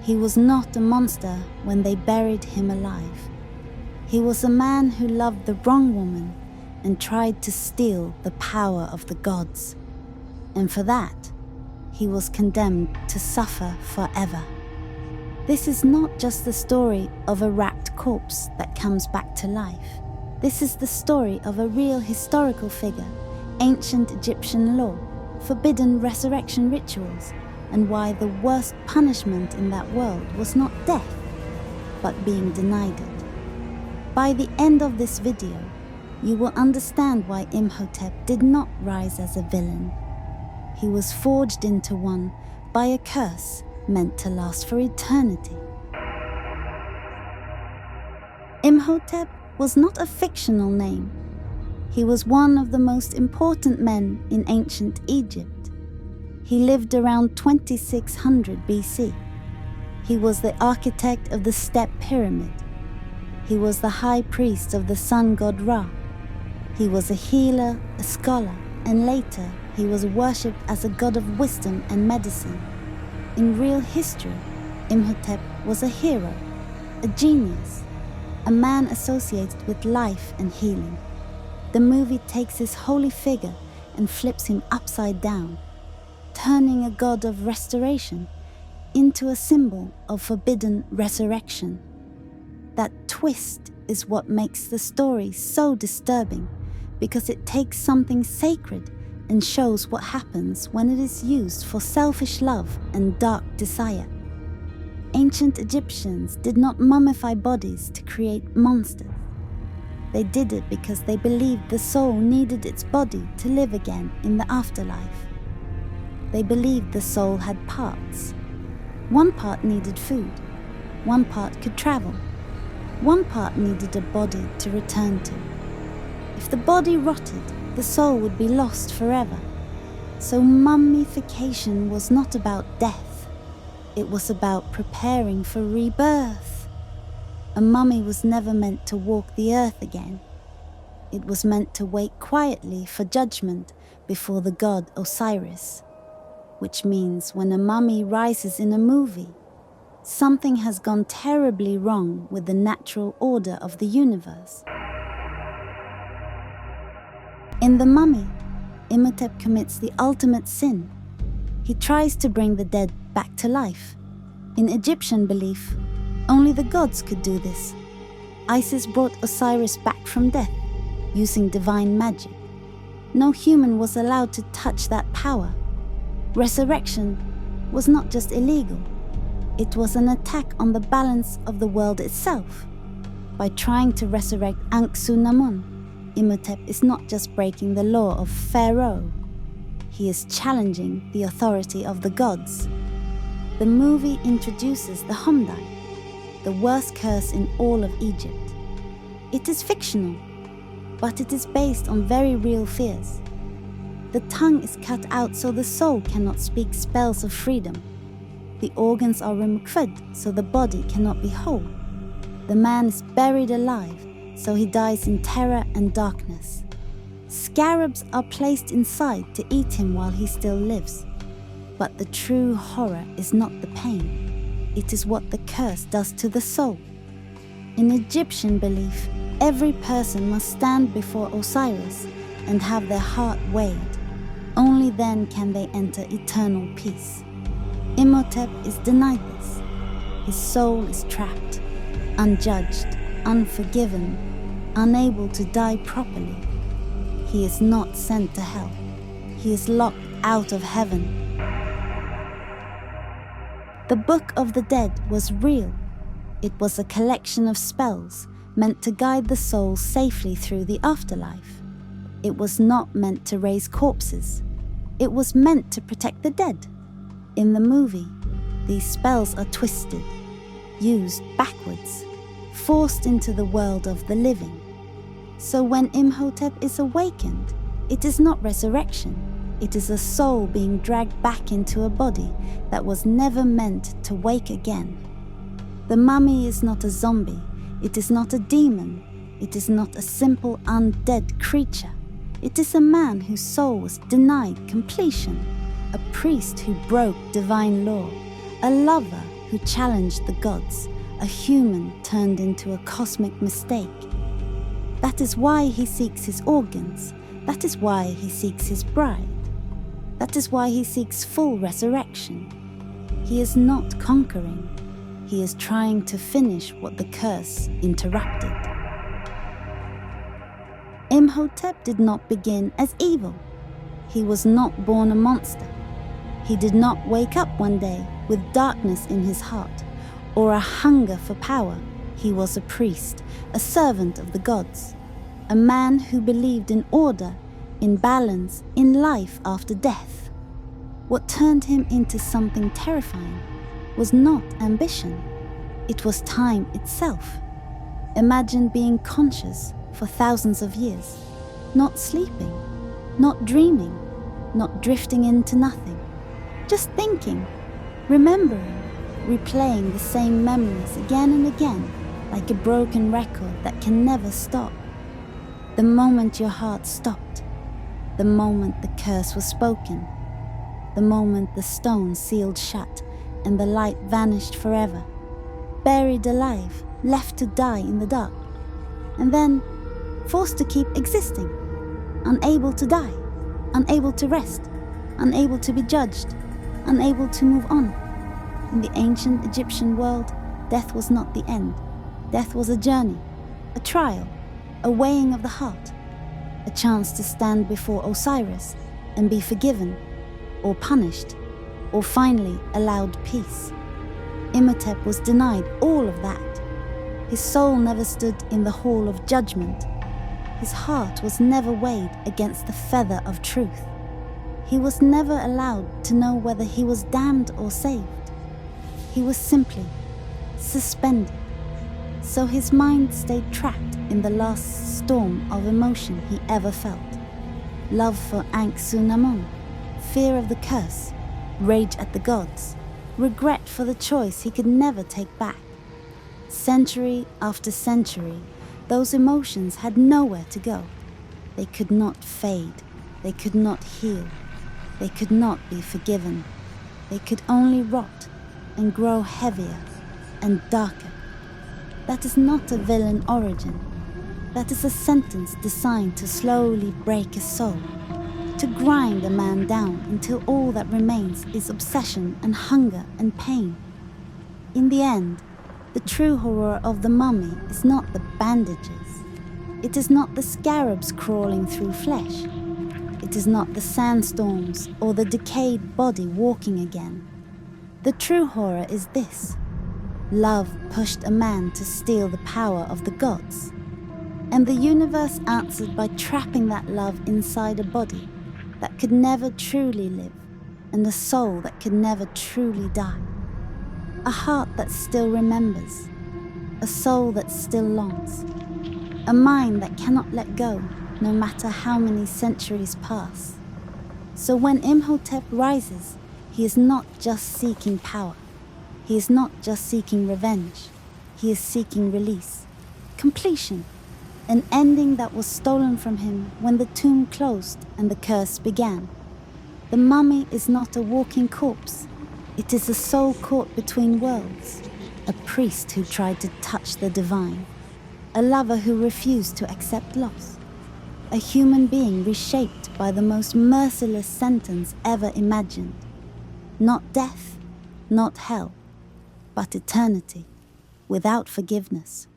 He was not a monster when they buried him alive. He was a man who loved the wrong woman and tried to steal the power of the gods. And for that, he was condemned to suffer forever. This is not just the story of a wrapped corpse that comes back to life. This is the story of a real historical figure, ancient Egyptian law, forbidden resurrection rituals, and why the worst punishment in that world was not death, but being denied it. By the end of this video, you will understand why Imhotep did not rise as a villain. He was forged into one by a curse meant to last for eternity. Imhotep was not a fictional name. He was one of the most important men in ancient Egypt. He lived around 2600 BC. He was the architect of the Step Pyramid. He was the high priest of the sun god Ra. He was a healer, a scholar, and later he was worshipped as a god of wisdom and medicine. In real history, Imhotep was a hero, a genius, a man associated with life and healing. The movie takes his holy figure and flips him upside down, turning a god of restoration into a symbol of forbidden resurrection. That twist is what makes the story so disturbing, because it takes something sacred and shows what happens when it is used for selfish love and dark desire. Ancient Egyptians did not mummify bodies to create monsters. They did it because they believed the soul needed its body to live again in the afterlife. They believed the soul had parts. One part needed food, one part could travel, one part needed a body to return to. If the body rotted, the soul would be lost forever. So mummification was not about death. It was about preparing for rebirth. A mummy was never meant to walk the earth again. It was meant to wait quietly for judgment before the god Osiris. Which means when a mummy rises in a movie, something has gone terribly wrong with the natural order of the universe. In The Mummy, Imhotep commits the ultimate sin. He tries to bring the dead back to life. In Egyptian belief, only the gods could do this. Isis brought Osiris back from death, using divine magic. No human was allowed to touch that power. Resurrection was not just illegal, it was an attack on the balance of the world itself. By trying to resurrect Anck-Su-Namun, Imhotep is not just breaking the law of Pharaoh, he is challenging the authority of the gods. The movie introduces the Hom-Dai, the worst curse in all of Egypt. It is fictional, but it is based on very real fears. The tongue is cut out so the soul cannot speak spells of freedom. The organs are removed so the body cannot be whole. The man is buried alive, so he dies in terror and darkness. Scarabs are placed inside to eat him while he still lives. But the true horror is not the pain. It is what the curse does to the soul. In Egyptian belief, every person must stand before Osiris and have their heart weighed. Only then can they enter eternal peace. Imhotep is denied this. His soul is trapped, unjudged, unforgiven, unable to die properly. He is not sent to hell. He is locked out of heaven. The Book of the Dead was real. It was a collection of spells meant to guide the soul safely through the afterlife. It was not meant to raise corpses. It was meant to protect the dead. In the movie, these spells are twisted, used backwards, forced into the world of the living. So when Imhotep is awakened, it is not resurrection. It is a soul being dragged back into a body that was never meant to wake again. The mummy is not a zombie. It is not a demon. It is not a simple undead creature. It is a man whose soul was denied completion, a priest who broke divine law, a lover who challenged the gods, a human turned into a cosmic mistake. That is why he seeks his organs. That is why he seeks his bride. That is why he seeks full resurrection. He is not conquering. He is trying to finish what the curse interrupted. Imhotep did not begin as evil. He was not born a monster. He did not wake up one day with darkness in his heart or a hunger for power. He was a priest, a servant of the gods, a man who believed in order, in balance, in life after death. What turned him into something terrifying was not ambition. It was time itself. Imagine being conscious for thousands of years, not sleeping, not dreaming, not drifting into nothing, just thinking, remembering, replaying the same memories again and again, like a broken record that can never stop. The moment your heart stopped, the moment the curse was spoken, the moment the stone sealed shut and the light vanished forever, buried alive, left to die in the dark, and then forced to keep existing, unable to die, unable to rest, unable to be judged, unable to move on. In the ancient Egyptian world, death was not the end. Death was a journey, a trial, a weighing of the heart, a chance to stand before Osiris and be forgiven, or punished, or finally allowed peace. Imhotep was denied all of that. His soul never stood in the hall of judgment. His heart was never weighed against the feather of truth. He was never allowed to know whether he was damned or saved. He was simply suspended. So his mind stayed trapped in the last storm of emotion he ever felt. Love for Anck-Su-Namun, fear of the curse, rage at the gods, regret for the choice he could never take back. Century after century, those emotions had nowhere to go. They could not fade. They could not heal. They could not be forgiven. They could only rot and grow heavier and darker. That is not a villain origin. That is a sentence designed to slowly break a soul, to grind a man down until all that remains is obsession and hunger and pain. In the end, the true horror of the mummy is not the bandages. It is not the scarabs crawling through flesh. It is not the sandstorms or the decayed body walking again. The true horror is this: love pushed a man to steal the power of the gods, and the universe answered by trapping that love inside a body that could never truly live, and a soul that could never truly die. A heart that still remembers, a soul that still longs, a mind that cannot let go no matter how many centuries pass. So when Imhotep rises, he is not just seeking power. He is not just seeking revenge. He is seeking release, completion, an ending that was stolen from him when the tomb closed and the curse began. The mummy is not a walking corpse. It is a soul caught between worlds, a priest who tried to touch the divine, a lover who refused to accept loss, a human being reshaped by the most merciless sentence ever imagined. Not death, not hell, but eternity, without forgiveness.